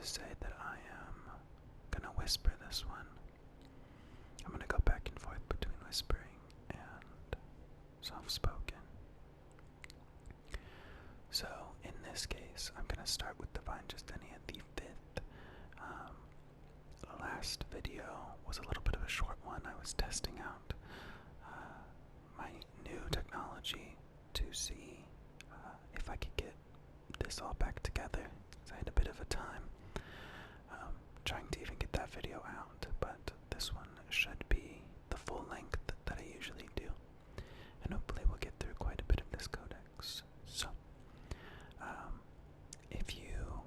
to say that I am gonna whisper this one. I'm gonna go back and forth between whispering and soft-spoken. So, in this case, I'm gonna start with Divine Justinia the 5th. The last video was a little bit of a short one. I was testing out my new technology to see if I could get this all back together. So I had a bit of a time trying to even get that video out, but this one should be the full length that I usually do, and hopefully we'll get through quite a bit of this codex. So, if you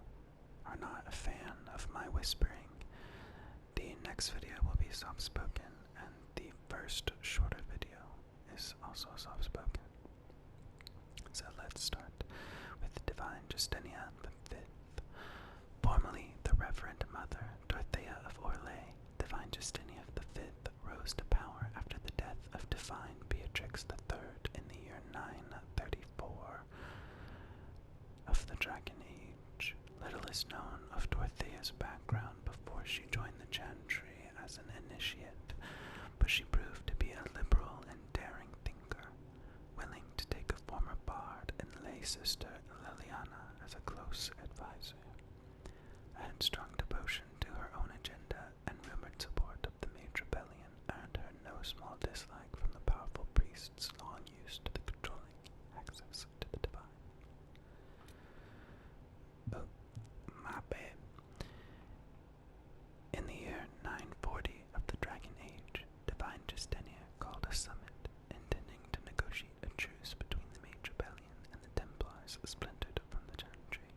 are not a fan of my whispering, the next video will be soft-spoken, and the first shorter video is also soft-spoken. So let's start with Divine Justinia the 5th. Formerly the Reverend Mother Dorothea of Orlais, Divine Justinia the 5th rose to power after the death of Divine Beatrix III in the year 934 of the Dragon Age. Little is known of Dorothea's background before she joined the Chantry as an initiate, but she proved to be a liberal and daring thinker, willing to take a former bard and lay sister Liliana as a close advisor. And strong devotion to her own agenda and rumored support of the Mage Rebellion earned her no small dislike from the powerful priests long used to the controlling access to the divine. Oh, my bad. In the year 940 of the Dragon Age, Divine Justinia called a summit, intending to negotiate a truce between the Mage Rebellion and the Templars splintered from the Chantry.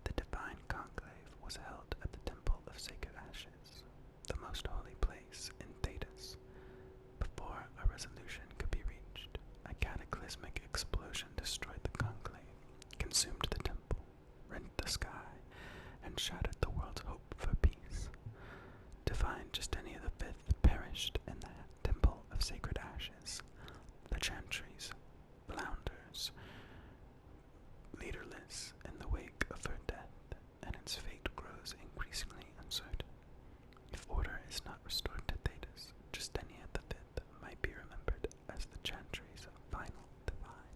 The Divine Conclave was held at the Temple of Sacred Ashes, the most holy place in Thedas. Before a resolution could be reached, a cataclysmic explosion destroyed the conclave, consumed the temple, rent the sky, and shattered the world's hope for peace. Divine Justinia the 5th perished in the Temple of Sacred Ashes. The Chantries flounders, leaderless in the wake of her death, and its fate grows increasingly uncertain. If order is not restored to Thedas, Justinia the 5th might be remembered as the Chantry's final divine.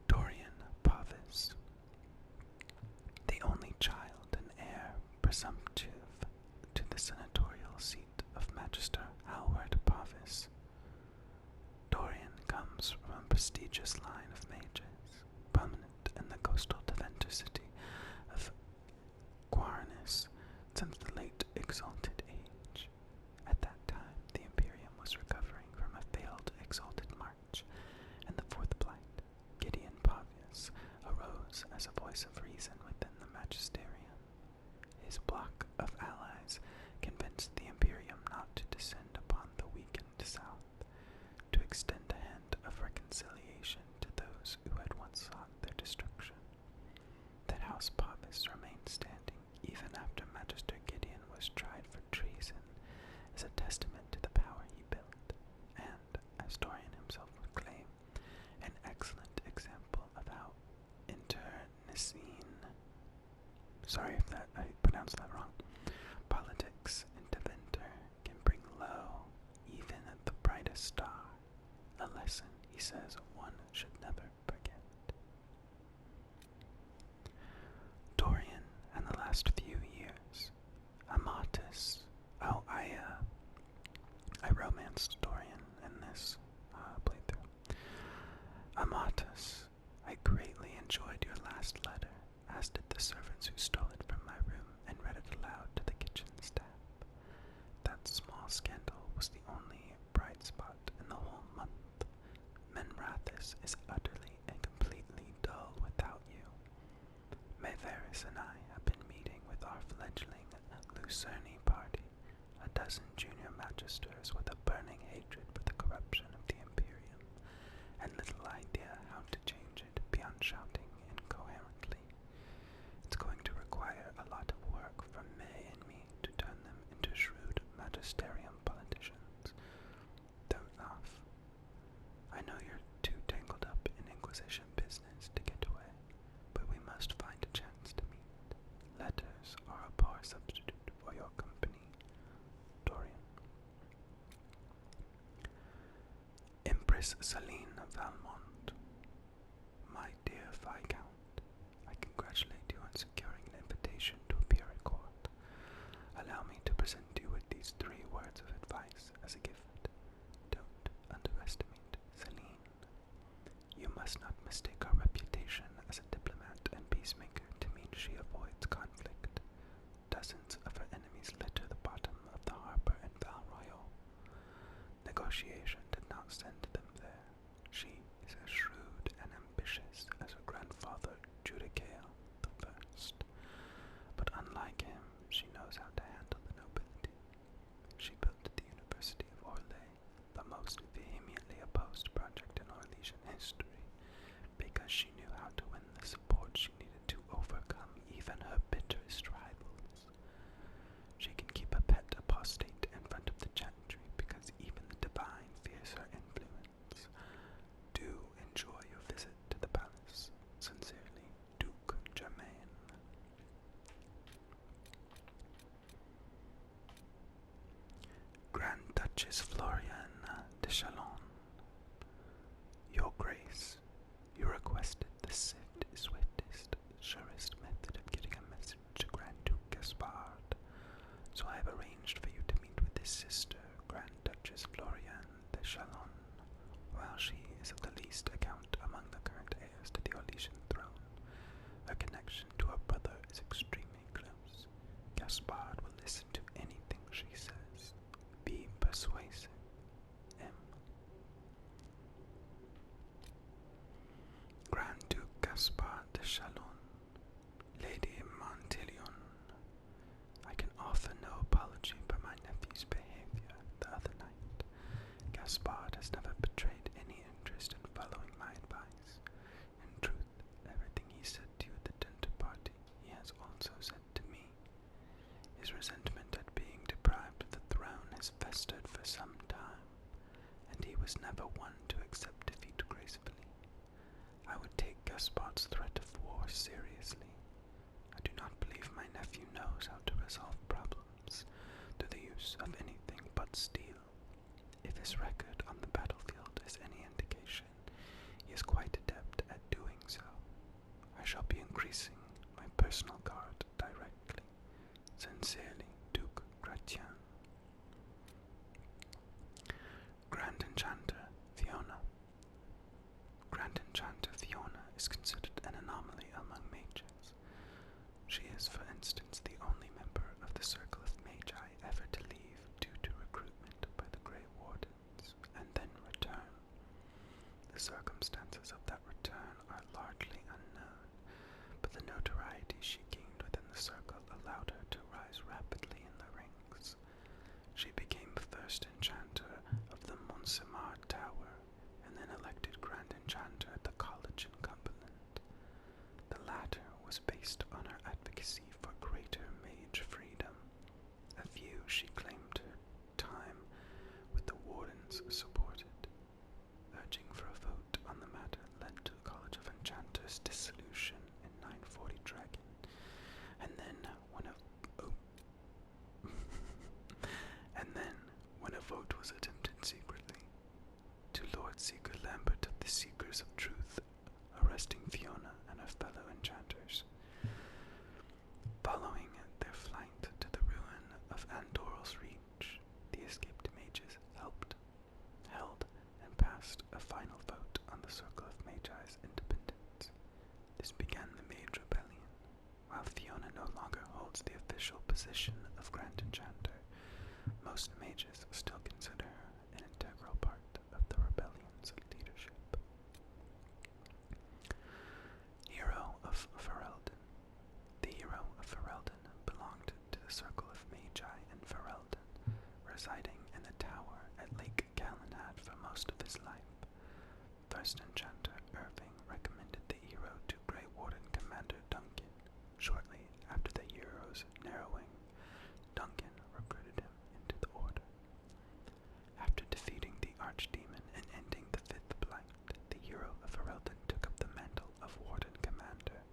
Dorian Pavis, the only child and heir presumptive to the senatorial seat of Magister Howard Pavis. Dorian comes from a prestigious line of mages, prominent in the coastal Deventer city of Quarnis since the late Exalted Age. At that time, the Imperium was recovering from a failed Exalted March, and the Fourth Blight, Gideon Pavius, arose as a voice of reason within the Magisterium. His bloc of allies convinced the Imperium not to descend upon the weakened South, to extend a hand of reconciliation to those who had once sought their destruction. That House Pavis remained standing even after Magister Gideon was tried for treason is a testament to the power he built, and, as Dorian himself would claim, an excellent example of how internecine, sorry if I pronounced that wrong, politics in Deventer can bring low even the brightest star, a lesson he says one should never forget. Dorian and the last few years. Amatis. Oh, I romanced Dorian in this playthrough. Amatis, I greatly enjoyed your last letter, as did the servants who stole it from my room and read it aloud to the kitchen staff. That small scandal was the only bright spot in the whole month. Menrathis is utterly and completely dull without you. Maevaris and I have been meeting with our fledgling Lucerni party, a dozen junior magisters with a burning hatred for the corruption of the Imperium, and little idea how to change it beyond shouting incoherently. It's going to require a lot of work from May and me to turn them into shrewd magisterium politicians. Don't laugh. I know you're too tangled up in Inquisition business to get away, but we must find Empress Celine Valmont. My dear Viscount, I congratulate you on securing an invitation to appear at court. Allow me to present you with these 3 words of advice as a gift. Don't underestimate Celine. You must not mistake her reputation as a diplomat and peacemaker to mean she avoids conflict. Dozens of her enemies litter the bottom of the harbor in Val Royal. Negotiation did not send them there. She is as shrewd and ambitious as her grandfather Judicael the First. But unlike him, she knows how to handle the nobility. She built the University of Orlais, the most vehemently opposed project in Orlesian history, because she knew how to win the support she needed to overcome even her bitterest rivals. She can keep a pet apostate in front of the gentry because even the divine fears her influence. Do enjoy your visit to the palace. Sincerely, Duke Germain. Grand Duchess Floriane de Chalon. Your Grace, you requested the swiftest, surest method of getting a message to Grand Duke Gaspard, so I have arranged for you to meet with his sister, Grand Duchess Floriane de Chalon. While she is of the least account among the current heirs to the Orlesian throne, her connection to her brother is extremely close. Gaspard will listen to anything she says. Be persuasive. M. Grand Duke Gaspard de Chalon. Lady Montilion. I can offer no apology for my nephew's behavior the other night. Gaspard has never betrayed any interest in following my advice. In truth, everything he said to you at the dinner party, he has also said to me. His resentment at being deprived of the throne has festered for some time, and he was never one to accept defeat gracefully. I would take Gaspard's threat of war seriously. I do not believe my nephew knows how to resolve problems through the use of anything but steel. If his record on the battlefield is any indication, he is quite adept at doing so. I shall be increasing my personal guard directly. Sincerely, Duke Gratien. Grand Enchanter Fiona. Grand Enchanter Fiona is considered an anomaly among mages. She is, for instance, the only member of the Circle of Magi ever to leave due to recruitment by the Grey Wardens, and then return. The circumstances of that return are largely unknown, but the notoriety she gained within the Circle allowed her to rise rapidly in the ranks. She became first Enchanter of the Montsemar Tower, and then elected Grand Enchanter at the College in Cumberland. The latter was based on her advocacy for greater mage freedom, a view she claimed her time with the Wardens supported. Urging for a vote on the matter led to the College of Enchanters' dissolution in 940 Dragon, and then when a vote was attempted secretly, to Lord Seeker Lambert of the Seekers of Truth, arresting Fiona and her fellow enchanters. Following their flight to the ruin of Andoral's Reach, the escaped mages held, and passed a final vote on the Circle of Magi's independence. This began the Mage Rebellion. While Fiona no longer holds the official position of Grand Enchanter, most mages still consider her an integral part of the rebellion's leadership. Hero of Ferelden. The Hero of Ferelden belonged to the Circle of Magi in Ferelden, residing in the tower at Lake Gallenad for most of his life. First Enchanter Irving recommended the hero to Grey Warden Commander Duncan. Shortly after the hero's narrowing, Duncan recruited him into the Order. After defeating the Archdemon and ending the Fifth Blight, the hero of Ferelden took up the mantle of Warden Commander.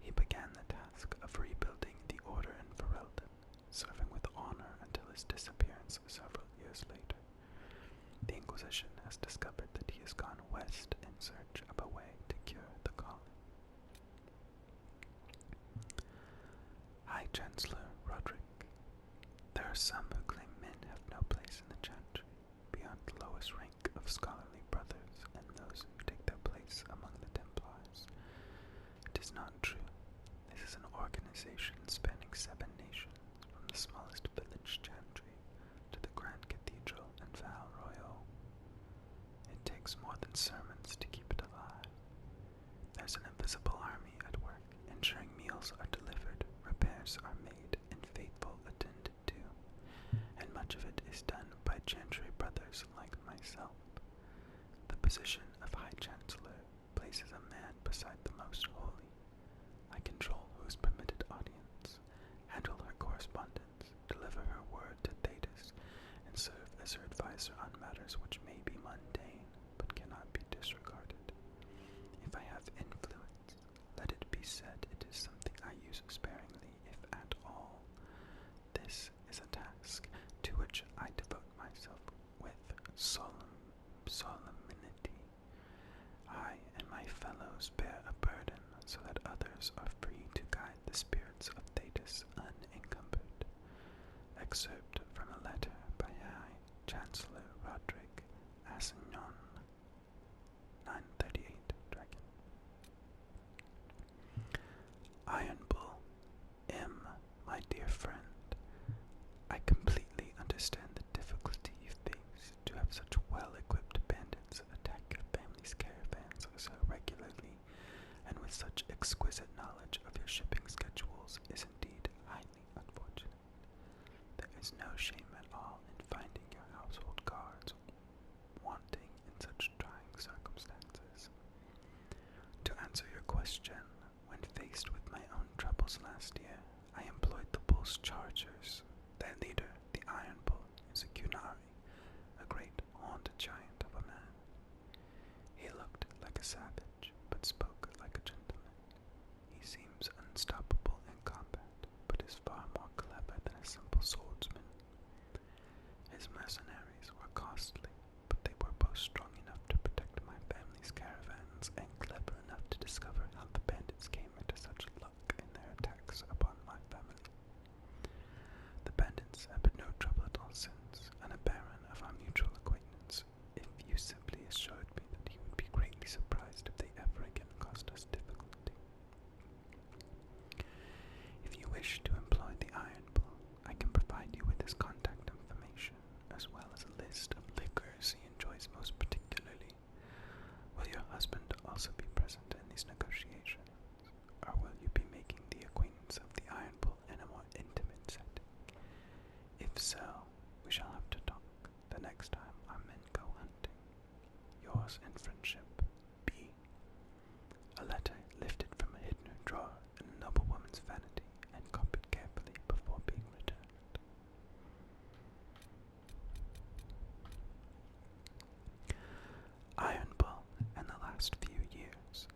He began the task of rebuilding the Order in Ferelden, serving with honor until his disappearance several years later. The Inquisition has discovered that he has gone west in search of a way to cure the calling. High Chancellor Roderick, there are some who claim men have no place in the chantry beyond the lowest rank of scholarly brothers and those who take their place among the Templars. It is not true. This is an organization spanning 7 nations, from the smallest village chantry to the Grand Cathedral and Val Royal. It takes more than sermons to keep it alive. There's an invisible army at work, ensuring meals are delivered, repairs are made, and faithful attended to, and much of it is done by chantry brothers like myself. The position of High Chancellor places a man beside the Most Holy. I control who is permitted audience, handle her correspondence, deliver her word to Thetis, and serve as her advisor on matters which may be mundane, but cannot be disregarded. If I have influence, let it be said it is something I use sparingly, if at all. This is a task to which I devote myself with solemnity. I and my fellows bear a burden so that others are free to guide the spirits of Thetis unencumbered. Excerpt from a letter by High Chancellor Roderick Assignon, 938 Dragon. Iron Bull, M, my dear friend, I completely understand the difficulty you face to have such well-equipped bandits attack your family's caravans so regularly, and with such exquisite knowledge of your shipping schedules is indeed highly unfortunate. There is no shame at all in finding your household guards wanting in such trying circumstances. To answer your question, when faced with my own troubles last year, I employed the Bull's Chargers. Their leader, the Iron Bull, is a Cunari, a great horned giant of a man. He looked like a savage, but spoke like a gentleman. He seems unstoppable in combat, but is far more clever than a simple swordsman. His mercenaries were costly, but they were both strong enough to protect my family's caravans and clever enough to discover how the bandits came into such luck in their attacks upon my family. The bandits have been no trouble at all since, and a baron of our mutual acquaintance, if you simply assured me that he would be greatly surprised if they ever again caused us difficulty. If you wish to employ the Iron Bull, I can provide you with his contact information, as well as a list of liquors he enjoys most particularly. Will your husband also be present in these negotiations, or will you be making the acquaintance of the Iron Bull in a more intimate setting? If so, we shall have to talk the next time our men go hunting. Yours in friendship, B. A letter lifted from a hidden drawer in a noblewoman's vanity and copied carefully before being returned. Iron Bull in the last few years.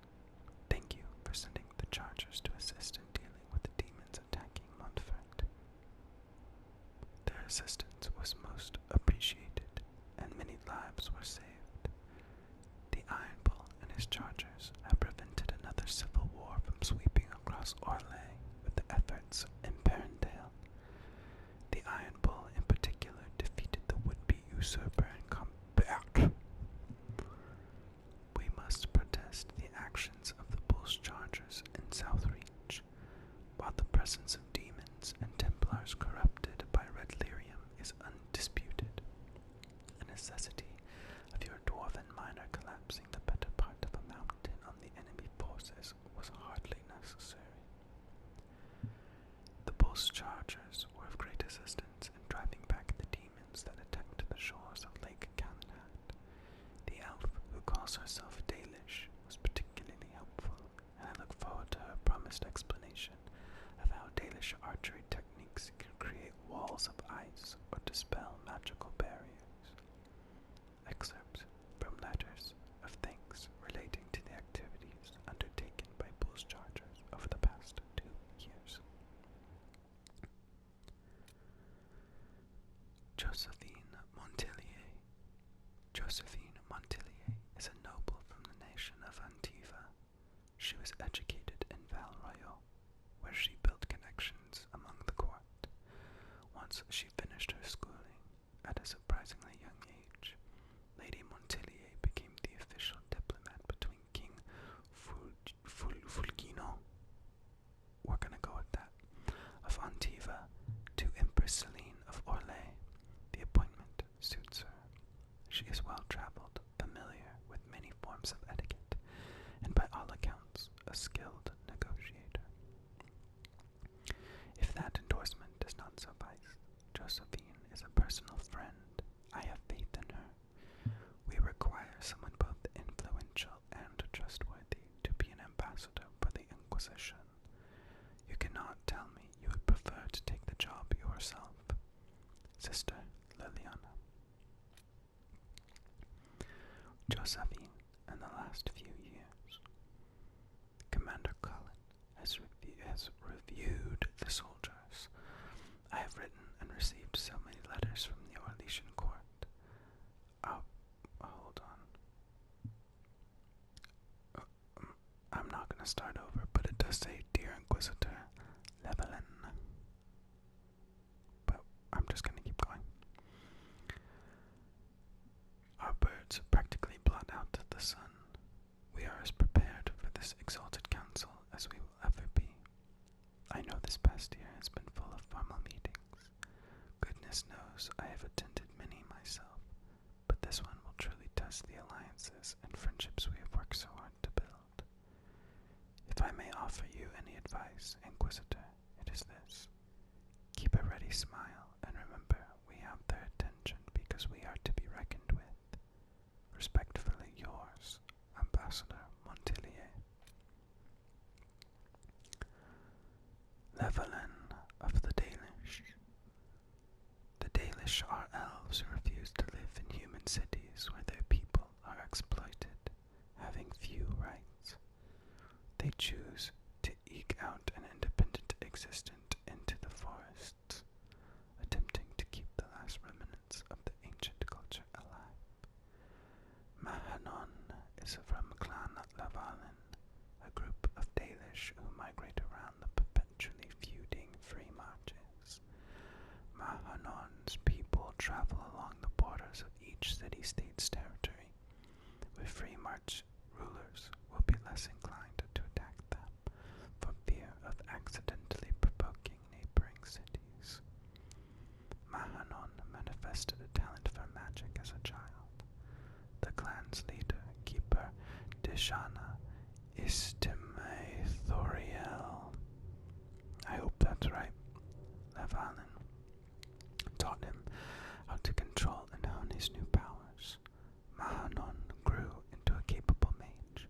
Thank you for sending the Chargers to assist in dealing with the demons attacking Montfort. Their assistance was most appreciated, and many lives were saved. The Iron Bull and his Chargers have prevented another civil war from sweeping across Orlais with the efforts in Perendale. The Iron Bull in particular defeated the would-be usurper in combat. We must protest the actions of the Bull's Chargers in Southreach, while the presence of demons and Templars corrupted by red lyrium is undisputed. The necessity of your dwarven miner collapsing the better part of a mountain on the enemy forces was hardly necessary. The Bull's Chargers were of great assistance in driving back the demons that attacked the shores of Lake Calenhat. The elf who calls herself Dalish was particularly helpful, and I look forward to her promised explanation of how Dalish archery techniques can create walls of ice or dispel magical barriers. Excerpts from letters of thanks relating to the activities undertaken by Bull's Chargers over the past 2 years. Josephine Montelier. Josephine norms of etiquette, and by all accounts, a skilled negotiator. If that endorsement does not suffice, Josephine is a personal friend. I have faith in her. We require someone both influential and trustworthy to be an ambassador for the Inquisition. You cannot tell me you would prefer to take the job yourself. Sister Liliana. Josephine, in the last few years, Commander Cullen has reviewed the soldiers. I have written and received so many letters from the Orlesian court. Hold on. I'm not going to start over, but it does say, Dear Inquisitor Levelin. But I'm just going to keep going. Our birds practically blot out the sun. We are as prepared for this exalted council as we will ever be. I know this past year has been full of formal meetings. Goodness knows I have attended many myself, but this one will truly test the alliances and friendships we have worked so hard to build. If I may offer you any advice, Inquisitor, it is this. Keep a ready smile, and remember, we have their attention because we are to be reckoned with. Respectfully yours, Ambassador Montilier. Levelin of the Dalish. The Dalish are elves who refuse to live in human cities where their people are exploited, having few rights. They choose to eke out an independent existence into the forests, attempting to keep the last remnants of the ancient culture alive. Mahanon is from Clan Lavalin, a group of Dalish who migrate around the perpetually feuding free marches. Mahanon's people travel along the borders of each city-state's territory, where free march rulers will be less inclined to attack them for fear of accidentally provoking neighboring cities. Mahanon manifested a talent for magic as a child. The clan's leader, keeper Deshana Istime Thoriel, I hope that's right, Levalin, taught him how to control and hone his new powers. Mahanon grew into a capable mage,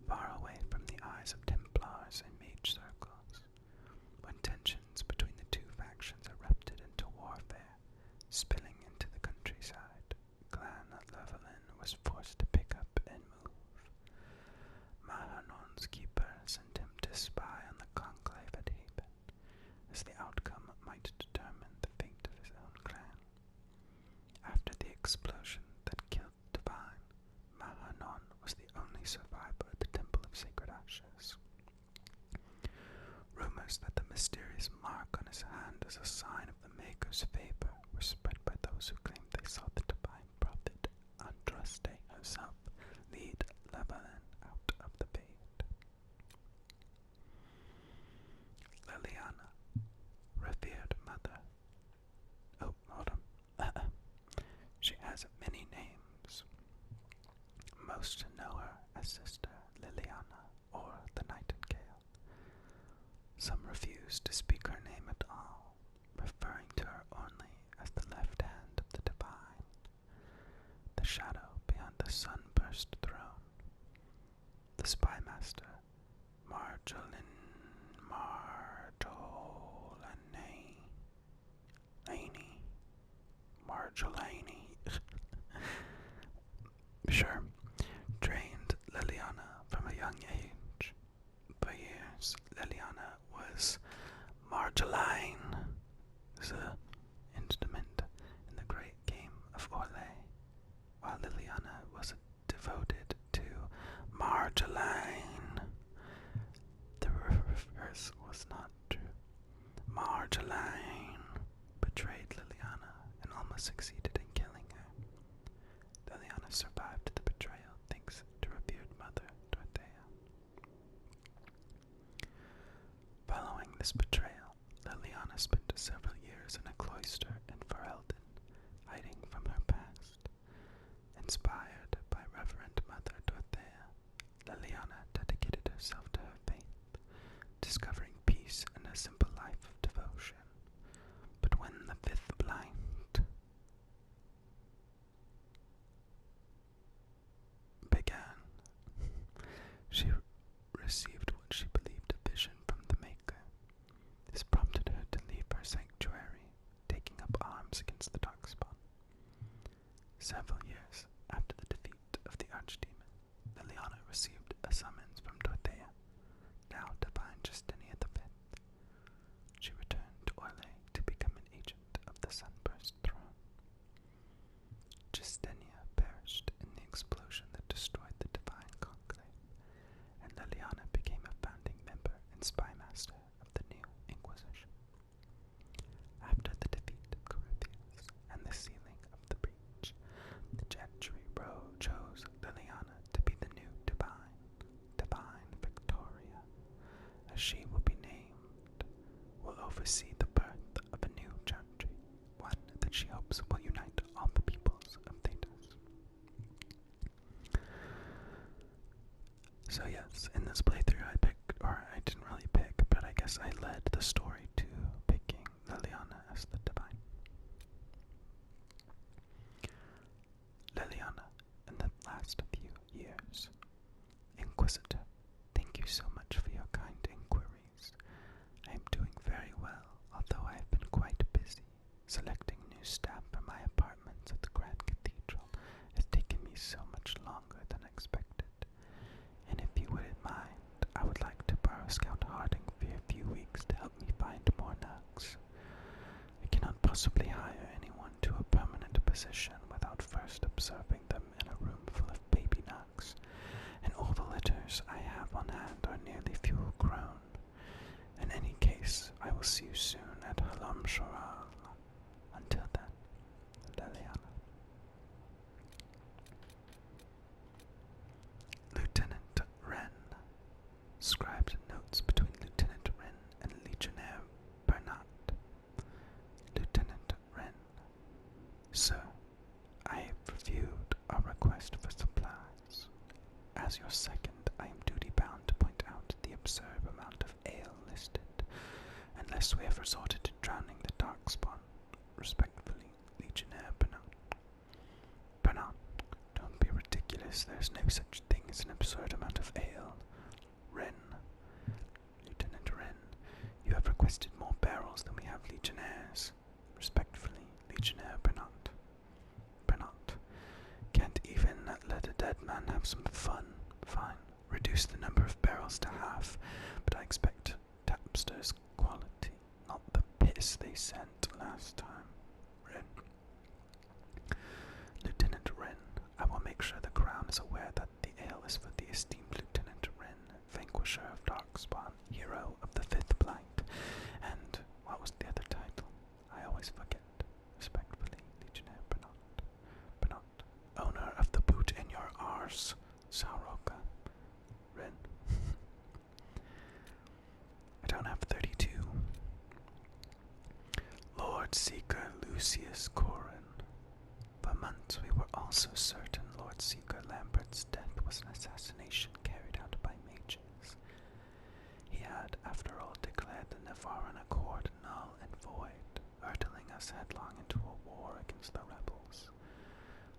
far away from the eyes of Templars and mage circles. When tensions between the two factions erupted into warfare, spilling into the countryside, Clan Levelin was forced to pick up and move. Mahanon's keeper sent him to spy on the conclave at Haven, as the outcome might determine the fate of his own clan. After the explosion that killed Divine, Mahanon was the only survivor at the Temple of Sacred Ashes. Rumors that the mysterious mark on his hand is a sign of the Maker's favor were spread by those who claimed they saw the divine prophet Andraste herself lead Levelin out of the bait. Liliana, revered mother. Oh, hold on. She has many names. Most know her as Sister Liliana or the Nightingale. Some refuse to speak her name at all, referring to her only as the left hand of the divine, the shadow beyond the sunburst throne. The spymaster, Marjolaine, sure, trained Liliana from a young age. For years, Liliana was Marjolaine, the instrument in the great game of Orlais, while Liliana was devoted to Marjolaine. The reverse was not true. Marjolaine betrayed Liliana and almost succeeded in killing her. Liliana survived the betrayal thanks to revered mother Dorothea. Following this betrayal, Liliana spent several years in a cloister in Ferelden, hiding from her past. Inspired by Reverend Mother Dorothea, herself to her faith, discovering peace and a simple life of devotion. But when the fifth blind began, she received what she believed a vision from the Maker. This prompted her to leave her sanctuary, taking up arms against the Darkspawn. Several years after the defeat of the Archdemon, Liliana received a summons from Dorothea, now divine Justinia V. She returned to Orlais to become an agent of the Sunburst throne. Justinia perished in the explosion that destroyed the Divine Conclave, and Liliana became a founding member and spymaster of the new Inquisition. After the defeat of Corypheus and the sealing of the breach, the Gentry chose Liliana to be the new Divine Victoria, as she will be named, will oversee the birth of a new Gentry, one that she hopes will unite all the peoples of Thedas. So yes, in this playthrough I didn't really pick, but I guess I led the story to picking Liliana as the Divine. Liliana, in the last few years. Inquisitor, thank you so much for your kind inquiries. I am doing very well, although I have been quite busy. Selecting new staff for my apartments at the Grand Cathedral has taken me so much longer than expected. And if you wouldn't mind, I would like to borrow Scout Harding for a few weeks to help me find more nugs. I cannot possibly hire anyone to a permanent position without first observing them in a room full of baby nugs, and all the litters I have on hand are nearly full grown. In any case, I will see you soon at Halam Shoral. Until then, Liliana. Lieutenant Wren. Scribed notes between Lieutenant Wren and Legionnaire Bernard. Lieutenant Wren. Sir, I have reviewed our request for supplies. As your second, I am duty-bound to point out the absurd amount of ale listed, unless we have resorted to drowning the Darkspawn. Respectfully, Legionnaire Bernard. Bernard, don't be ridiculous. There's no such thing as an absurd amount of ale. Wren. Lieutenant Wren, you have requested more barrels than we have legionnaires. Respectfully, Legionnaire Bernard. Bernard, can't even let a dead man have some fun. Fine, reduce the number of barrels to half, but I expect tapsters' quality, not the piss they sent last time. Wren. Lieutenant Wren, I will make sure the Crown is aware that the ale is for the esteemed Lieutenant Wren, Vanquisher of Darkspawn, Hero of the Fifth Blight, and what was the other title? I always forget. Respectfully, Legionnaire Bernard. Bernard, owner of the boot in your arse, Sauroka. Wren. I don't have 32. Lord Seeker Lucius Corin. For months we were also certain Lord Seeker Lambert's death was an assassination carried out by mages. He had, after all, declared the Nevaran Accord null and void, hurtling us headlong into a war against the rebels.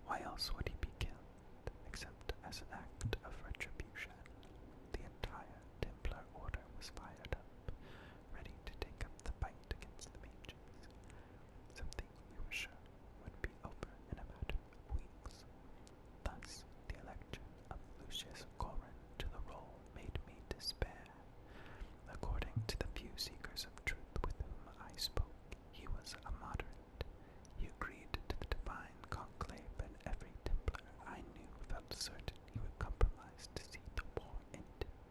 Why else would he be killed, except as an act of retribution? The entire Templar Order was fired up, ready to take up the fight against the mages, something we were sure would be over in a matter of weeks. Thus, the election of Lucius Corin to the role made me despair. According to the few seekers of truth with whom I spoke, he was a moderate. He agreed to the divine conclave, and every Templar I knew felt certain he would compromise to see the war ended.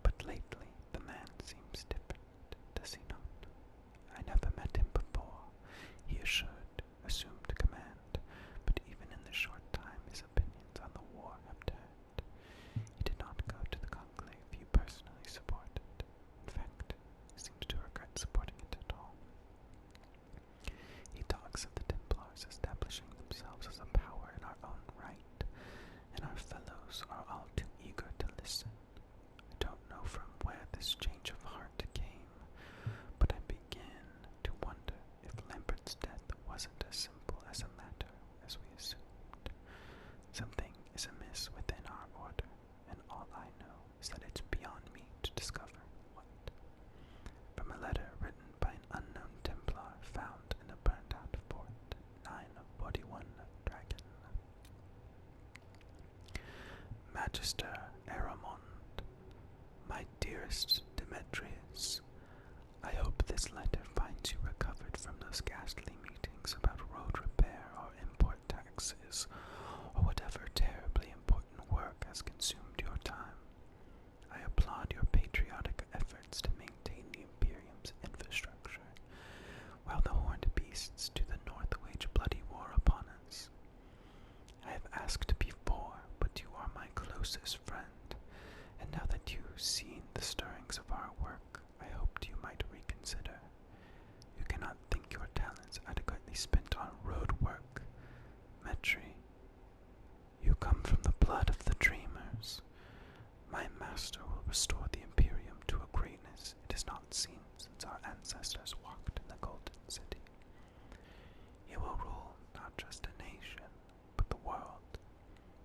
But lately, the man seems different, does he not? I never met him before. He assumed command, but even in the short time his opinions on the war have turned. He did not go to the conclave you personally supported. Magister Aramond, my dearest Demetrius, I hope this letter finds you recovered from those ghastly meetings about road repair or import taxes, or whatever terribly important work has consumed your time. I applaud your patriotic efforts to maintain the Imperium's infrastructure, while the horned beasts to the north wage bloody war upon us. I have asked before, but you are my closest friend, and now that you've seen the stirrings of our work, I hoped you might reconsider. You cannot think your talents adequately spent on road work. Metri, you come from the blood of the dreamers. My master will restore the Imperium to a greatness it has not seen since our ancestors walked in the Golden City. He will rule not just a nation, but the world.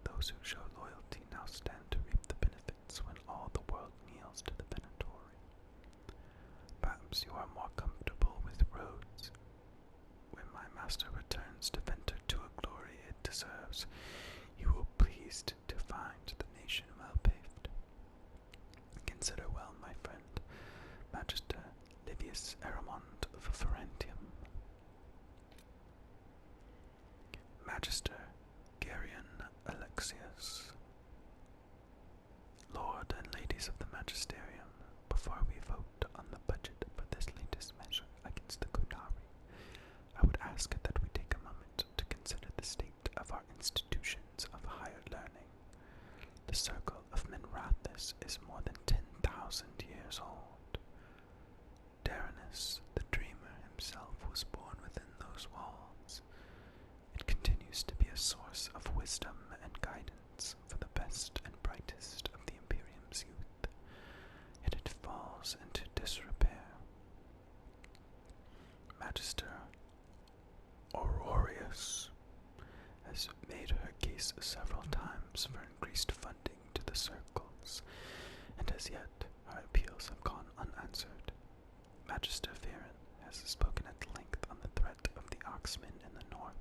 Those who show loyalty now stand to reap the benefits when all the world kneels to the Venatori. Perhaps you are more comfortable with roads. When my master returns to Venter to a glory it deserves, you will be pleased to find the nation well paved. Consider well, my friend, Magister Livius Aramond of Ferentium. Magister Garion Alexius. Lord and ladies of the Magisterium, before we vote on the budget for this latest measure against the Kunari, I would ask that we take a moment to consider the state of our institutions of higher learning. The circle of Minrathis is more than 10,000 years old. Daranus, the dreamer himself, was born within those walls. It continues to be a source of wisdom and guidance for the best and brightest of the Imperium's youth, yet it falls into disrepair. Magister Aurorius has made her case several times for increased funding to the circles, and as yet her appeals have gone unanswered. Magister Viren has spoken at length on the threat of the Oxmen in the north.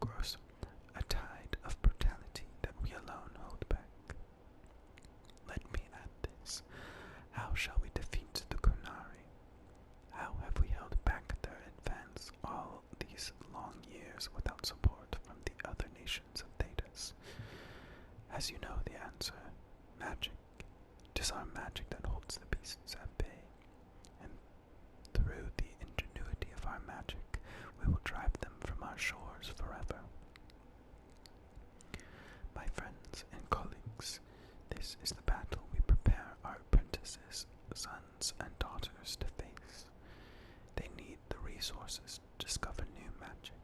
Gross, a tide of brutality that we alone hold back. Let me add this. How shall we defeat the Kunari? How have we held back their advance all these long years without support from the other nations of Thedas? As you know the answer, magic. It is our magic that holds the beasts at bay, and through the ingenuity of our magic, we will drive them from our shores forever. My friends and colleagues, this is the battle we prepare our apprentices, sons and daughters to face. They need the resources to discover new magic,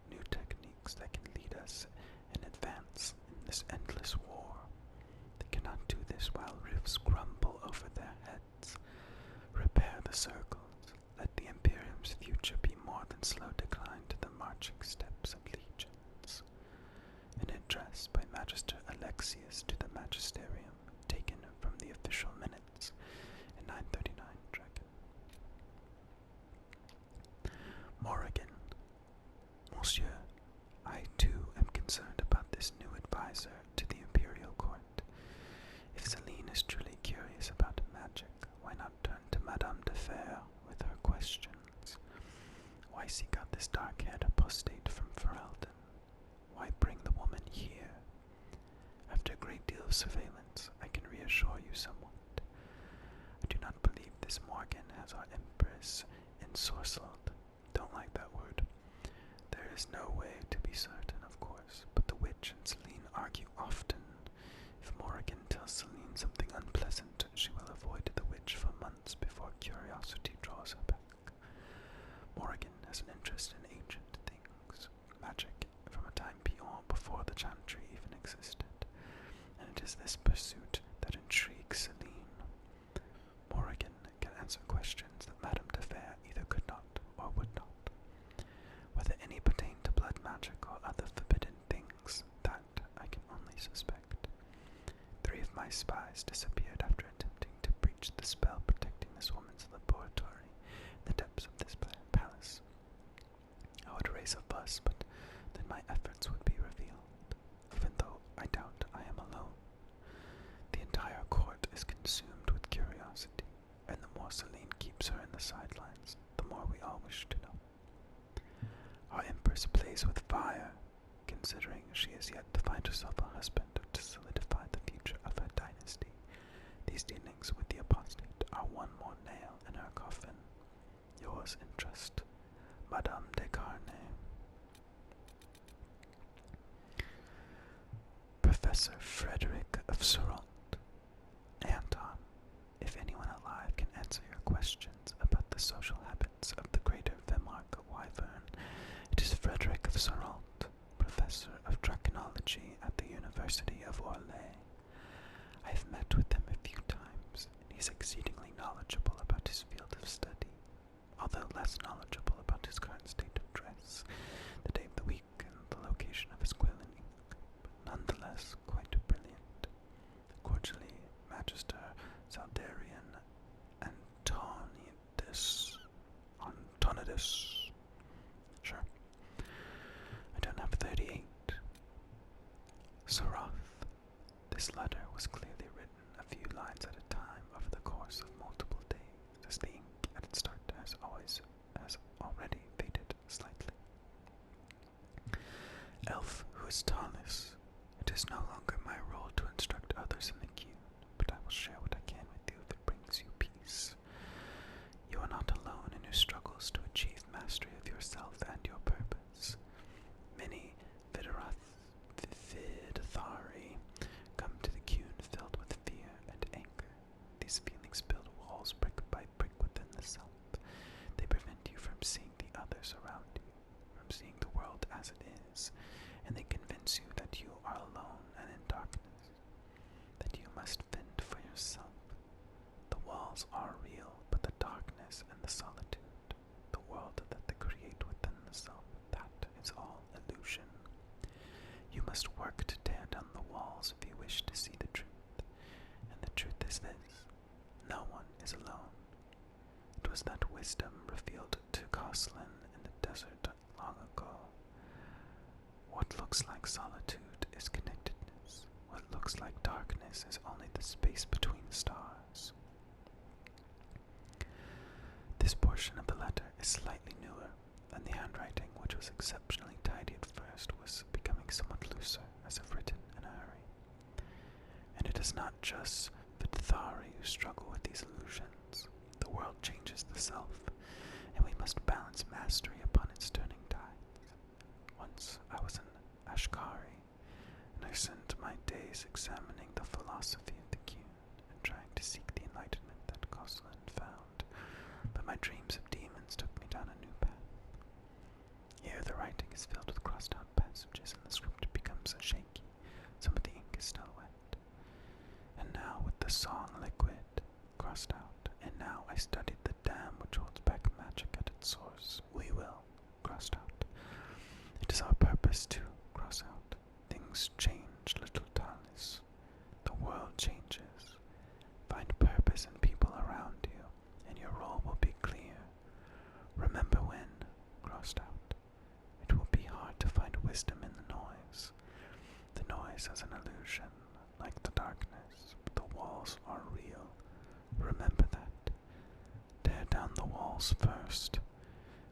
new techniques that can lead us in advance in this endless war. They cannot do this while roofs crumble over their heads. Repair the circles. Let the Imperium's future be more than slow decline to the marching steps of legions. An address by Magister Alexius to the Magisterium, taken from the official minutes in 939 Dragon. Morrigan. Monsieur, I too am concerned about this new advisor to the Imperial Court. If Celine is truly curious about magic, why not turn to Madame de Fer with her questions? Why seek out this dark-haired apostate from Ferelden? Why bring the woman here? After a great deal of surveillance, I can reassure you somewhat. I do not believe this Morgan has our Empress ensorcelled. Don't like that word. There is no way to be certain, of course, but the witch and Celine argue often. If Morrigan tells Celine something unpleasant, she will avoid the witch for months before curiosity draws her back. Morrigan has an interest in ancient things, magic, from a time beyond before the Chantry even existed, and it is this pursuit that intrigues Celine. Morrigan can answer questions that Madame de Fer either could not or would not. Whether any pertain to blood magic or other forbidden things, that I can only suspect. 3 of my spies disappeared after attempting to breach the spell protecting this woman's laboratory in the depths of this palace. I would raise a fuss, but then my efforts would be revealed, even though I doubt I am alone. sidelines, the more we all wish to know. Our Empress plays with fire, considering she has yet to find herself a husband to solidify the future of her dynasty. These dealings with the apostate are one more nail in her coffin. Yours in trust, Madame Descarnets. Professor Frederick of Sorrent. Anton, if anyone alive can answer your questions about the social habits of the greater Vemark wyvern, it is Frederick of Sorrent, professor of draconology at the University of Orlais. I have met with him a few times, and he is exceedingly knowledgeable about his field of study, although less knowledgeable about his current state of dress, the day of the week, and the location of his quill and ink, but nonetheless quite brilliant. Cordially, Magister Saldarian Antonidus. Sure. I don't have 38. Sarath. This letter was clearly written a few lines at a time over the course of multiple days, as the ink at its start has already faded slightly. Elf who is tallest. It is no longer my role to instruct others in the queue, but I will share what I can with you if it brings you peace. You are not alone in your struggles to achieve mastery of yourself and your purpose. Many Vidarathari come to the queue filled with fear and anger. These feelings build walls brick by brick within the self. They prevent you from seeing the others around you, from seeing the world as it is, and they convince you that you are alone and in darkness, that you must fend for yourself. The walls are real, but the darkness and the solitude, the world that they create within the self, that is all illusion. You must work to tear down the walls if you wish to see the truth, and the truth is this: no one is alone. It was that wisdom revealed to Coslin in the desert long ago. What looks like solitude is connectedness. What looks like darkness is only the space between stars. This portion of the letter is slightly newer, and the handwriting, which was exceptionally tidy at first, was becoming somewhat looser, as if written in a hurry. And it is not just Vidthari who struggle with these illusions. The world changes the self, and we must balance mastery upon its turning tides. Once I was in Ashkari, and I spent my days examining the philosophy of the Qun and trying to seek the enlightenment that Coslin found, but my dreams of demons took me down a new path. Here the writing is filled with crossed-out passages, and the script becomes shaky. Some of the ink is still wet. And now, with the song liquid crossed out, and now I studied the dam which holds back magic at its source. We will, crossed out. It is our purpose to cross out. Things change, little Talis. The world changes. Find purpose in people around you, and your role will be clear. Remember when, crossed out. It will be hard to find wisdom in the noise. The noise is an illusion, like the darkness, but the walls are real. Remember that. Tear down the walls first,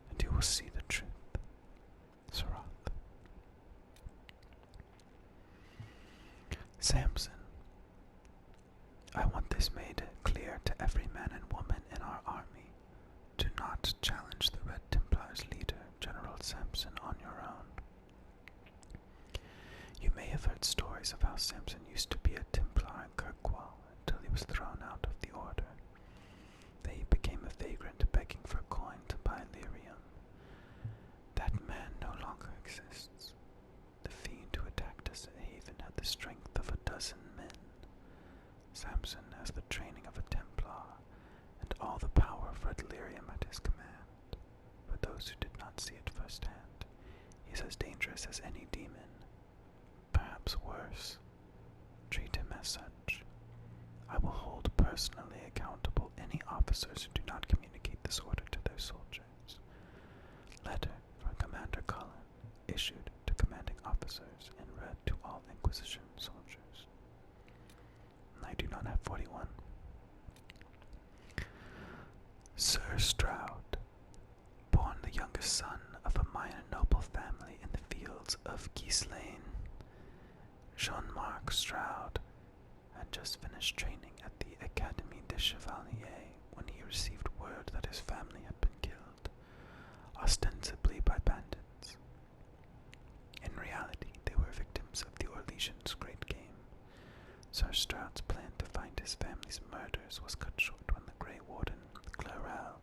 and you will see the truth. Sarath. Samson. I want this made clear to every man and woman in our army. Do not challenge the Red Templar's leader, General Samson, on your own. You may have heard stories of how Samson used to be a Templar in Kirkwall until he was thrown out of the order. Then he became a vagrant begging for coin to buy lyrium. That man no longer exists. The fiend who attacked us at Haven had the strength of a dozen men. Samson has the training of a Templar, and all the power of red lyrium at his command. For those who did not see it firsthand, he is as dangerous as any demon. Perhaps worse. Treat him as such. I will hold personally accountable any officers who do not communicate this order to their soldiers. Letter from Commander Cullen, issued to commanding officers and read to all Inquisition soldiers. I do not have 41. Sir Sir Stroud, born the youngest son of a minor noble family in the fields of Ghislaine. Jean-Marc Stroud had just finished training at the Académie des Chevaliers when he received word that his family had been killed, ostensibly by bandits. In reality, they were victims of the Orlesians' great game. Sir Stroud's plan to find his family's murders was cut short when the Grey Warden, Clarel,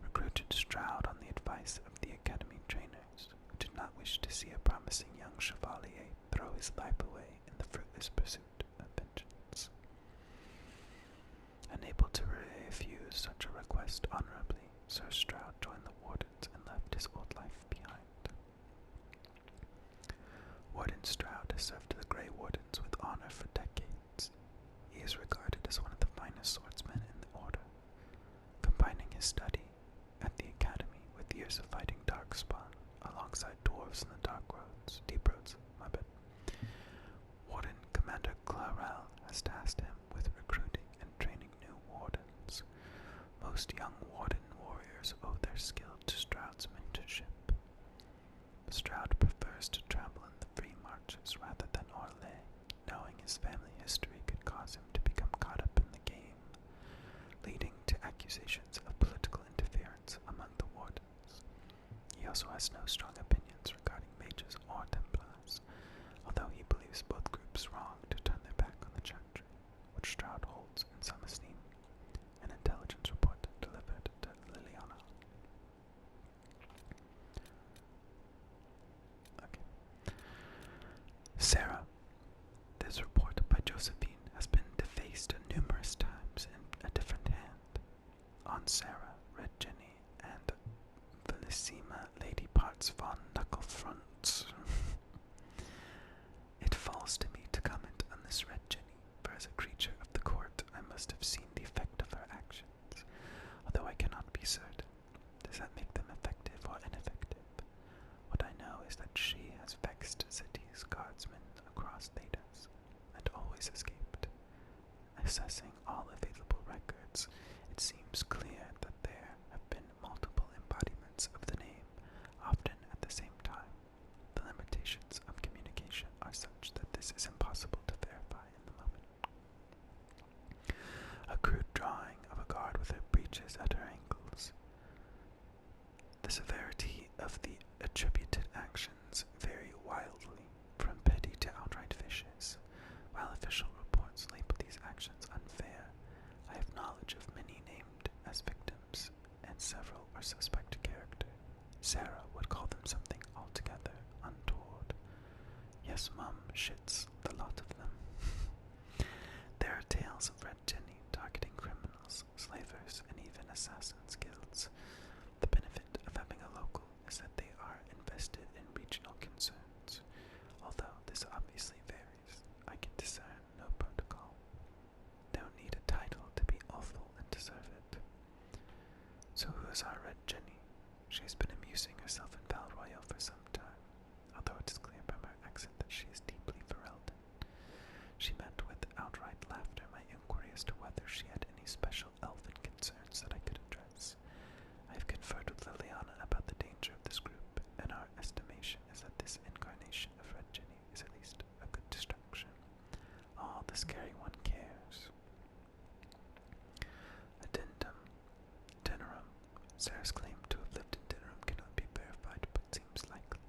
recruited Stroud on the advice of the Academy trainers, who did not wish to see a promising young chevalier throw his life away in the fruitless pursuit of vengeance. Unable to refuse such a request honorably, Sir Stroud joined the Wardens and left his old life behind. Warden Stroud has served the Grey Wardens with honor for decades. He is regarded as one of the finest swordsmen in the Order, combining his study at the Academy with years of fighting Darkspawn alongside dwarves in the Deep Roads. Warden Commander Clarel has tasked him with recruiting and training new wardens. Most young warden warriors owe their skill to Stroud's mentorship. Stroud prefers to travel in the free marches rather than Orlais, knowing his family history could cause him to become caught up in the game, leading to accusations of political interference among the wardens. He also has no strong opinions regarding mages or Templars, although he believes both groups wrong to turn their back on the Chantry, which Stroud holds in some esteem. An intelligence report delivered to Liliana. Okay. Sarah. This report by Josephine has been defaced numerous times in a different hand. On Sarah, Red Jenny, and Felicima Lady Parts von Knucklefronts. It falls to me to comment on this Red Jenny, for as a creature of the court I must have seen the effect of her actions, although I cannot be certain. Does that make them effective or ineffective? What I know is that she has vexed cities guardsmen across Thedas, and always escaped. Assessing all available records, it seems clear that there have been multiple embodiments of the name, often at the same time. The limitations of communication are such that this is impossible to verify in the moment. A crude drawing of a guard with her breeches at her ankles. The severity of the attributed actions vary wildly, from petty to outright vicious. While official reports label these actions unfair, I have knowledge of many named as victims, and several are suspect character. Sarah would call them something altogether untoward. Yes, Mum, shits, the lot of them. There are tales of Red Jenny targeting criminals, slavers, and even assassins' guilds. The benefit of having a local is that they are invested in regional concerns. Although this obviously varies, I can discern no protocol. Don't need a title to be awful and deserve it. So who is our Red Jenny? She has been amusing herself in Val Royale for some time, although it is clear from her accent that she is deeply Ferelden. She met with outright laughter my inquiry as to whether she had any special elfin concerns that I could address. I have conferred with Liliana about the danger of this group, and our estimation is that this incarnation of Red Jenny is at least a good distraction. Oh, the scary one cares. Addendum. Dinnerum. Sarah's claim to have lived in Dinnerum cannot be verified, but seems likely.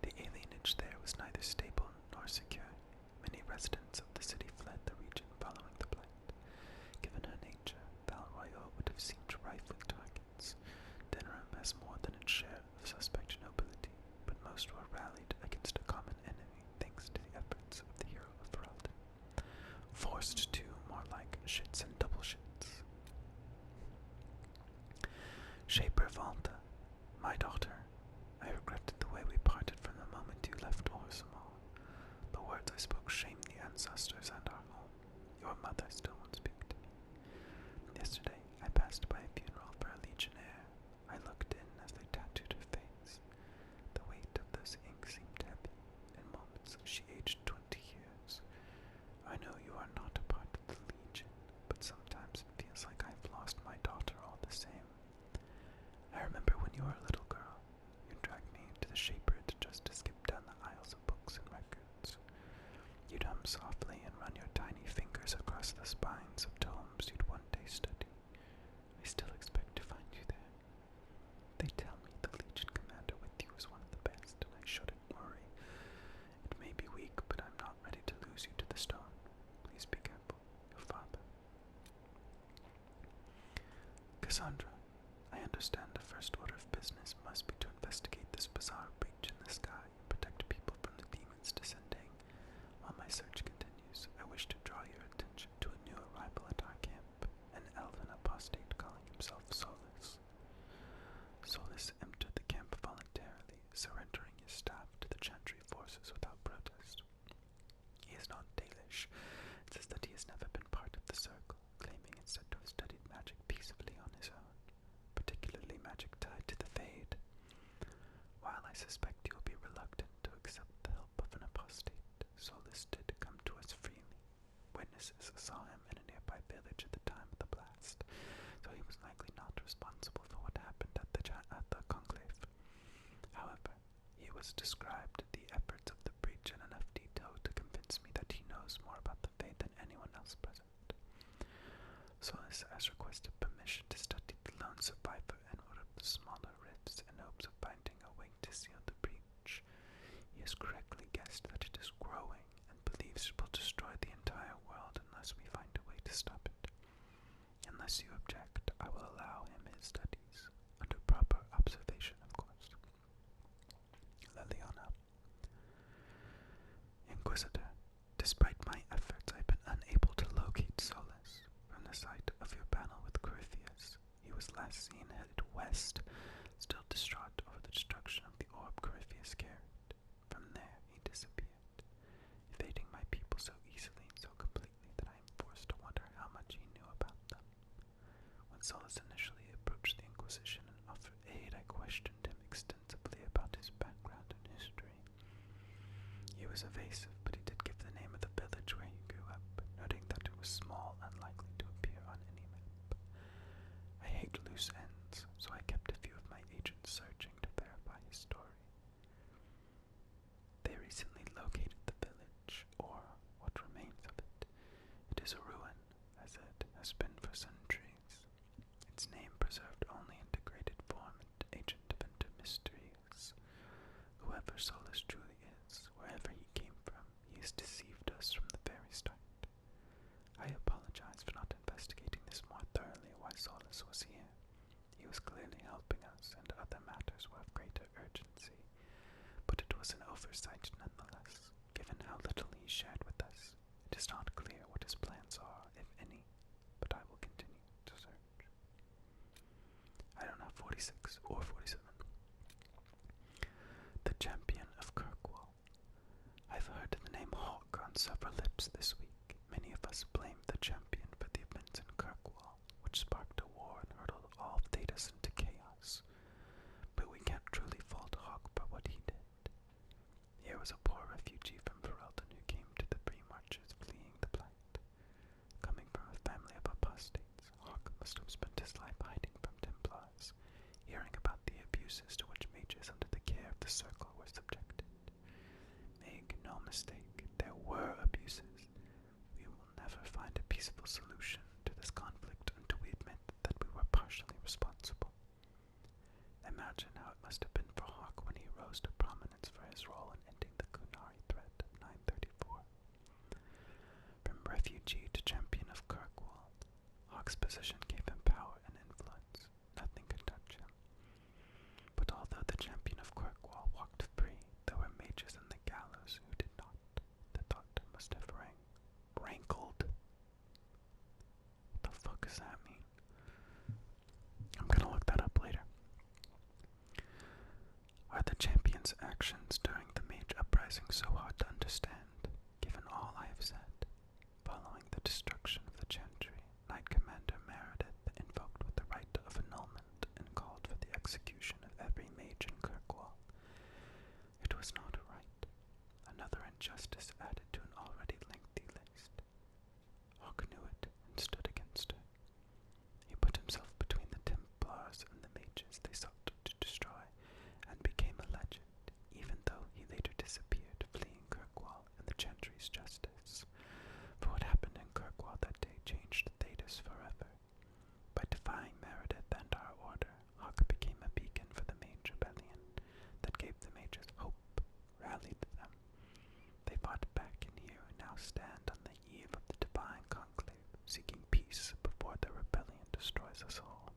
The alienage there was neither stable nor secure. Many residents of the city fled the region following the blight. Given her nature, Val Royale would have seemed rife with targets. Dinnerum has more than its share of suspect nobility, but most were rallied against a common enemy thanks to the efforts of the hero of Ferelden. Forced to, more like shits and double shits. Shaper Valta, my daughter, I regretted the way we parted from the moment you left Orzamal. The words I spoke shamed the ancestors and our home. Your mother still won't speak to me. Yesterday, I passed by a funeral for a legionnaire. I looked in as they tattooed her face. The weight of those inks seemed heavy. In moments, she aged 20 years. I know you are not a part of the Legion, but sometimes it feels like I've lost my daughter all the same. Cassandra, I understand the first order of business must be to investigate this bizarre breach in the sky and protect people from the demons descending. While my search continues, I wish to draw your attention to a new arrival at our camp, an elven apostate calling himself Solus. Solus entered the camp voluntarily, surrendering his staff to the Chantry forces without protest. He is not Dalish, and says that he has never been part of the circle, claiming instead to have studied magic peacefully on his own, particularly magic tied to the Fade. While I suspect he will be reluctant to accept the help of an apostate, Solus did come to us freely. Witnesses saw him in a nearby village at the time of the blast, so he was likely not responsible for what happened at the conclave. However, he was described the efforts of the breach in enough detail to convince me that he knows more about the Fade than anyone else present. Solus has requested permission to study the lone survivor and one of the smaller rifts in hopes of finding a way to seal the breach. He has correctly guessed that it is growing and believes it will destroy the entire world unless we find a way to stop it. Unless you object, I will allow him his studies, under proper observation, of course. Liliana. Inquisitor, despite my efforts, I've been unable to locate Solus. From the site of your battle with Corypheus, he was last seen headed west, still distraught over the destruction of the orb Corypheus carried. From there, he disappeared, evading my people so easily and so completely that I am forced to wonder how much he knew about them. When Solus initially approached the Inquisition and offered aid, I questioned him extensively about his background and history. He was evasive, but he did give the name of the village where he grew up, noting that it was small and unlikely to appear on any map. I hate loose ends, so I kept a few of my agents searching to verify his story. They recently located the village, or what remains of it. It is a ruin, as it has been for centuries. Its name preserved only in degraded form and agent of intermysteries. Whoever Solus truly is, wherever he came from, he has deceived us from the very start. I apologize for not investigating this more thoroughly while Solus was here. He was clearly helping us, and other matters were of greater urgency, but it was an oversight nonetheless, given how little he shared with us. It is not clear what his plans are, if any, but I will continue to search. I don't have 46 or 47. The Champion of Kirkwall. I've heard the name Hawk on several lips this week. Many of us blame the Champion for the events in Kirkwall, which sparked a war and hurled all of Thedas into chaos. But we can't truly fault Hawk for what he did. Here was a poor refugee from Ferelden who came to the pre-marches fleeing the Blight. Coming from a family of apostates, Hawk must have spent his life hiding from Templars, hearing about the abuses to which mages under the care of the Circle were subjected. Make no mistake, there were abuses. We will never find a peaceful solution to this conflict until we admit that we were partially responsible. Imagine how it must have been for Hawk when he rose to prominence for his role in ending the Kunari threat of 934. From refugee to Champion of Kirkwall, Hawk's position gave him power and influence. Nothing could touch him. But although the Champion of Kirkwall walked free, there were mages in the gallows who did not. The thought must have rankled. What the fuck does that mean? I'm gonna look that up later. Are the Champion's actions during the Mage Uprising so hard to understand, given all I have said? Following the destruction of the Chantry, Knight Commander Meredith invoked with the right of annulment and called for the execution of every mage in Kirkwall. It was not right. Another injustice added to an already lengthy list. Hawk knew it and stood against her. He put himself between the Templars and the mages they sought to destroy, and became a legend, even though he later disappeared, fleeing Kirkwall and the Chantry's justice. For what happened in Kirkwall that day changed Thedas forever. By defying Meredith and our order, Hawk became a beacon for the Mage Rebellion that gave the mages hope, rallied them. They fought back in here and now stand on the eve of the Divine Conclave, seeking peace before the rebellion destroys us all.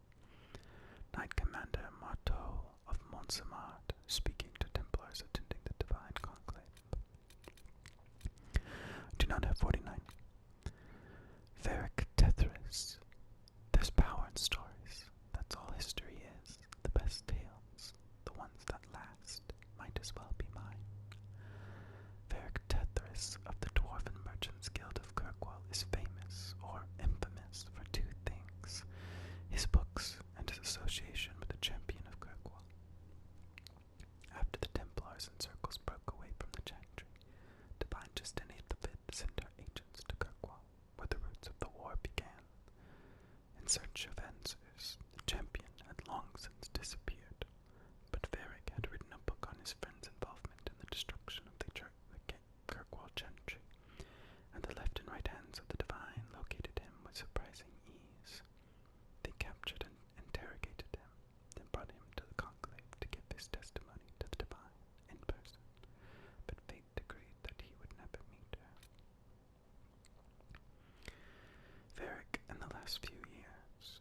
last few years.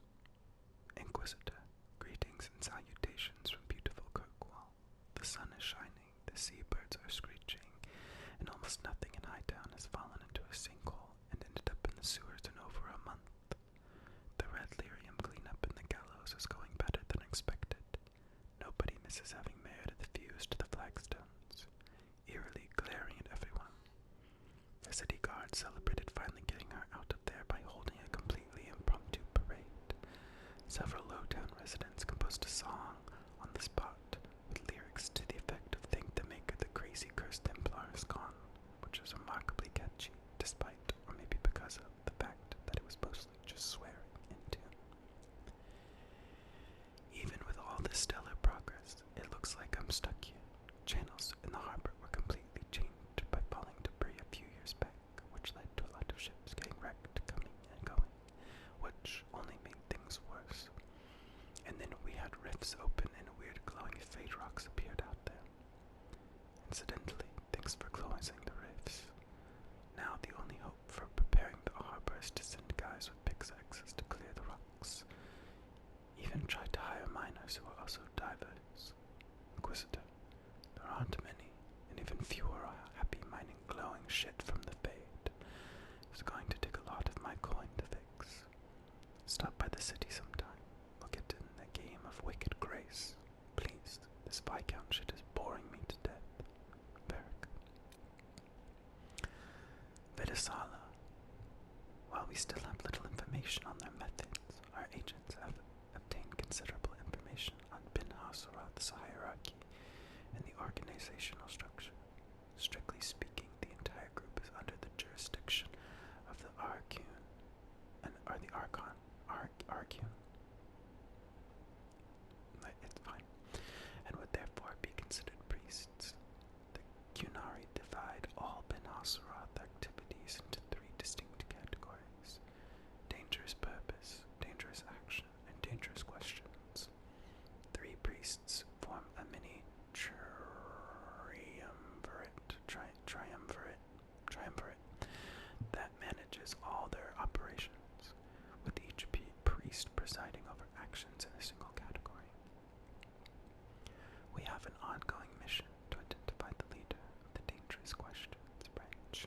Inquisitor, greetings and salutations from beautiful Kirkwall. The sun is shining, the seabirds are screeching, and almost nothing in Hightown has fallen into a sinkhole and ended up in the sewers in over a month. The red lyrium cleanup in the gallows is going better than expected. Nobody misses having Meredith fused to the flagstones, eerily glaring at everyone. The city guard celebrated finally getting her out of there by holding a completely impromptu parade. Several Lowtown residents composed a song on the spot with lyrics to the effect of "Thank the Maker, the crazy cursed Templar is gone," which was remarkably catchy, despite, or maybe because of, the fact that it was mostly just swearing in tune. Even with all this stellar progress, it looks like I'm stuck here. Channels in the harbor were completely changed by falling debris a few years back, which led to a lot of ships getting wrecked coming and going, which only made things worse. And then we had rifts open and weird glowing fade rocks appeared out there. Incidentally, thanks for closing the rifts. Now the only hope for preparing the harbor is to send guys with pickaxes to clear the rocks. Even tried to hire miners who are also divers. Inquisitor, there aren't many, and even fewer are happy mining glowing shit from the fade. It's going to take a lot of my coin to fix. Stop by the city sometime. We'll get in a game of Wicked Grace. Please, this Viscount shit is boring me to death. Beric. Vedasala. While we still have little information on their methods, our agents have obtained considerable information on Bin Hasarat's hierarchy and the organizational structure. Strictly speaking, the entire group is under the jurisdiction of the Archon, it's fine, and would therefore be considered priests. The Cunari divide all Ben Hassarath activities into three distinct categories: dangerous purpose, dangerous action, and dangerous questions. Three priests form a mini triumvirate that manages all their operations, with each priest presiding over actions in a single category. We have an ongoing mission to identify the leader of the Dangerous Questions branch,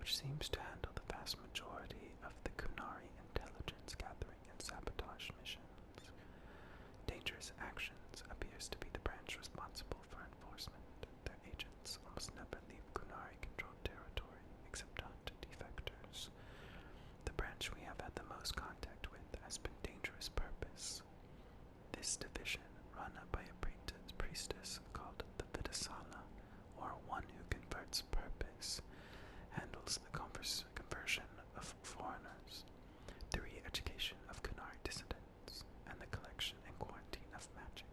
which seems to handle the vast majority of the Kunari intelligence gathering and sabotage missions. Dangerous Actions appears to be the branch responsible for enforcement. Their agents almost never leave Kunari-controlled territory, except to hunt defectors. The branch we have had the most contact with has been Dangerous Purpose. This division, run by a priestess called the Vidasala, or one who converts purpose, handles the conversion of foreigners, the re-education of Kunari dissidents, and the collection and quarantine of magic.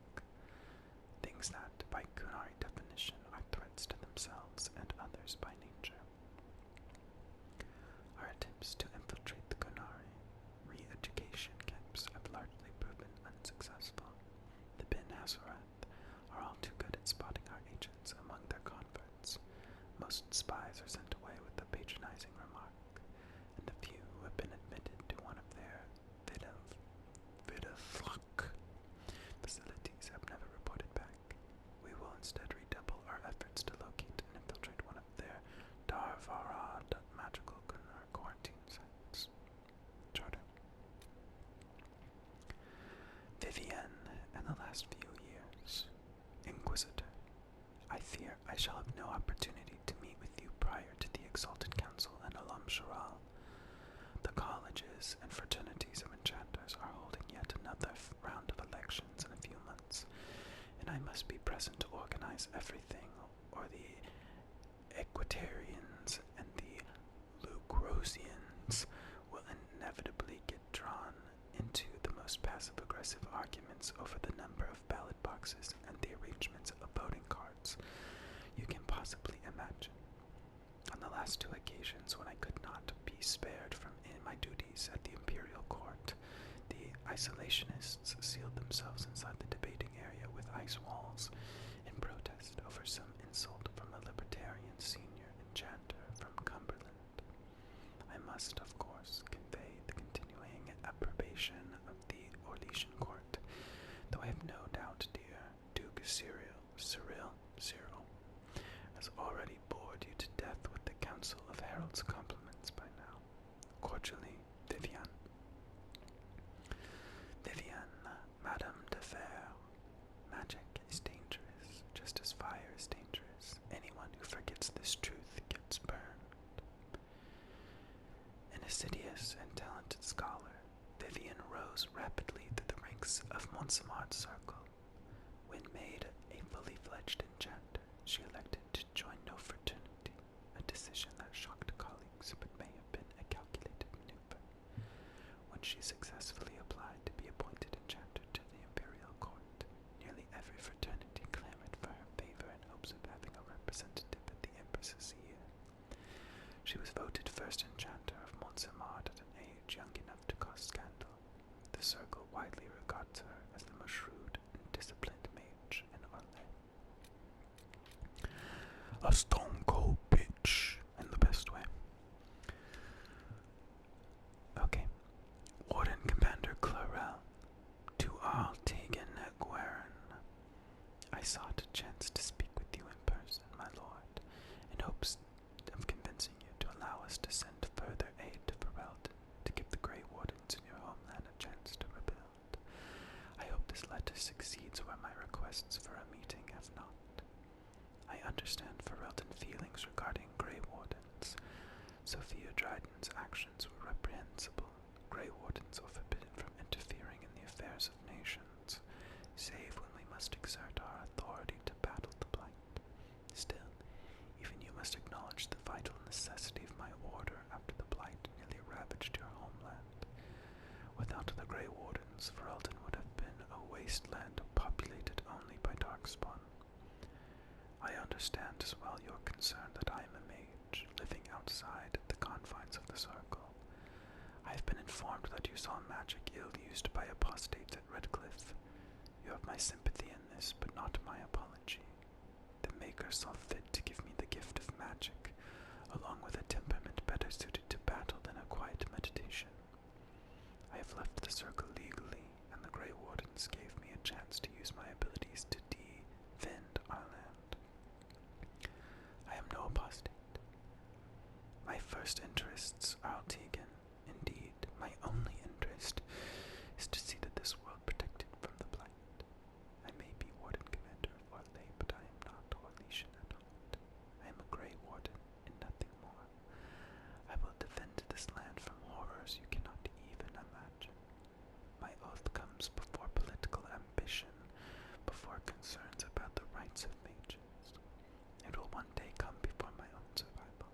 Things that, by Kunari definition, are threats to themselves and others by nature. Our attempts to infiltrate the Kunari re-education camps have largely proven unsuccessful. The Ben Hassarath are all too good at spotting our agents among their converts. Most spies are sent away with a patronizing remark, and a few who have been admitted to one of their Vidafluk facilities have never reported back. We will instead redouble our efforts to locate and infiltrate one of their Darvarad magical quarantine sites. Charter. Vivienne, in the last few years. Inquisitor. I fear I shall have no opportunity to meet with you prior to the Exalted Council in Alam Sharal. The colleges and fraternities of enchanters are holding yet another round of elections in a few months, and I must be present to organize everything, or the Equitarians and the Lucrosians will inevitably get drawn into the most passive-aggressive arguments over the number of ballot boxes and the arrangements of voting cards you can possibly imagine. On the last two occasions when I could not be spared from my duties at the Imperial Court, the isolationists sealed themselves inside the debating area with ice walls in protest over some insult from a libertarian senior enchanter from Cumberland. I must, of course, convey the continuing Cyril has already bored you to death with the Council of Heralds' compliments by now. Cordially, Vivian. Vivian, Madame de Fer. Magic is dangerous, just as fire is dangerous. Anyone who forgets this truth gets burned. An assiduous and talented scholar, Vivian rose rapidly through the ranks of Montsemart's circle. When made a fully fledged enchanter, she elected to join no fraternity, a decision that shocked colleagues but may have been a calculated maneuver. When she successfully applied to be appointed enchanter to the imperial court, nearly every fraternity clamored for her favor in hopes of having a representative at the Empress's ear. She was voted first enchanter of Montsemart at an age young enough to cause scandal. The circle widely regards her as the most shrewd and disciplined mage in Orlais. A stone-cold bitch, in the best way. Okay. Warden Commander Clarel, to Arl Tegan Guerin. I sought a chance to speak with you in person, my lord, in hopes of convincing you to allow us to send further aid to Ferelden to give the Grey Wardens in your homeland a chance to rebuild. I hope this letter succeeds where my requests for a meeting have not. I understand Ferelden feelings regarding Grey Wardens. Sophia Dryden's actions were reprehensible. Grey Wardens are forbidden from interfering in the affairs of nations, save when we must exert our authority to battle the Blight. Still, even you must acknowledge the vital necessity of my order after the Blight nearly ravaged your homeland. Without the Grey Wardens, Ferelden would have been a wasteland populated only by Darkspawn. I understand as well your concern that I am a mage, living outside the confines of the circle. I have been informed that you saw magic ill-used by apostates at Redcliffe. You have my sympathy in this, but not my apology. The Maker saw fit to give me the gift of magic, along with a temperament better suited to battle than a quiet meditation. I have left the circle legally, and the Grey Wardens gave me a chance to use my abilities to defend our land. I am no apostate. My first interests are Altegan. Indeed, my only interest is to see that this world protected from the Blight. I may be Warden Commander of Orlais, but I am not Orlesian at heart. I am a Grey Warden and nothing more. I will defend this land from horrors you cannot even imagine. My oath comes before political ambition, before concerns about the rights of mages. It will one day come before my own survival.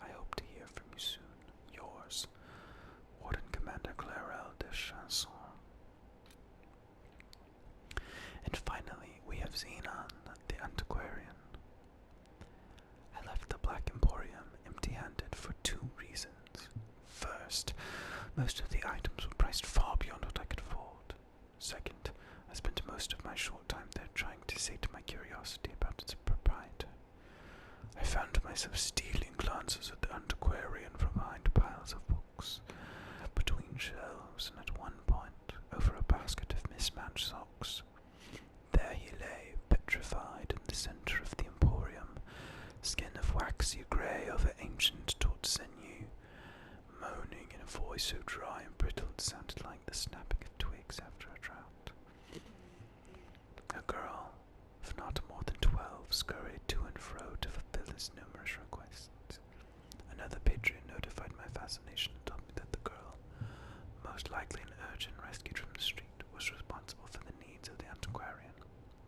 I hope to hear from you soon. Yours, Warden Commander Clarel de Chanson. And finally, we have Xenon, the Antiquarian. I left the Black Emporium empty-handed for two reasons. First, most of the items were priced far beyond what I could afford. Second, I spent most of my short time there trying to sate my curiosity about its proprietor. I found myself stealing glances at the Antiquarian from behind piles of books, between shelves, and at one point, over a basket of mismatched socks. There he lay, petrified in the center of the Emporium, skin of waxy grey over ancient taut sinew, moaning in a voice so dry and brittle it sounded like the snapping of twigs after a drought. A girl, of not more than 12, scurried to and fro to fulfill his numerous requests. Another patron notified my fascination and told me that the girl, most likely an urchin rescued from the street, was responsible for the needs of the Antiquarian,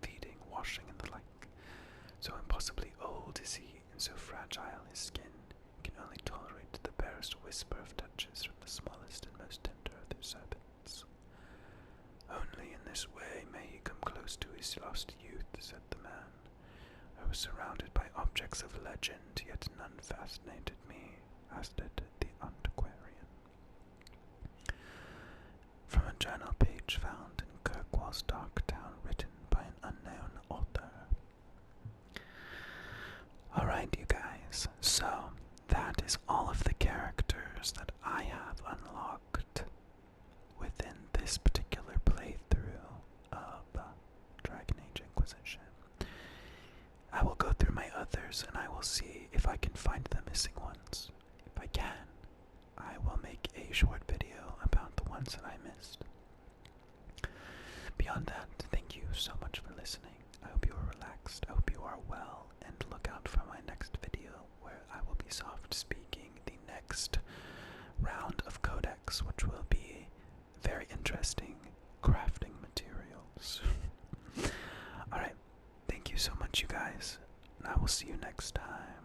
feeding, washing, and the like. So impossibly old is he, and so fragile his skin, can only tolerate the barest whisper of touches from the smallest and most tender of their servants. Only in this way may he come close to his lost youth, said the man. I was surrounded by objects of legend, yet none fascinated me, as did the Antiquarian. From a journal page found in Kirkwall's Dark Town, written by an unknown author. Alright, you guys, so that is all of the characters that I have unlocked within this particular playthrough of Dragon Age Inquisition. treasures, and I will see if I can find the missing ones. If I can, I will make a short video about the ones that I missed. Beyond that, thank you so much for listening. I hope you are relaxed, I hope you are well, and look out for my next video where I will be soft speaking the next round of Codex, which will be very interesting crafting materials. Alright, thank you so much, you guys, and I will see you next time.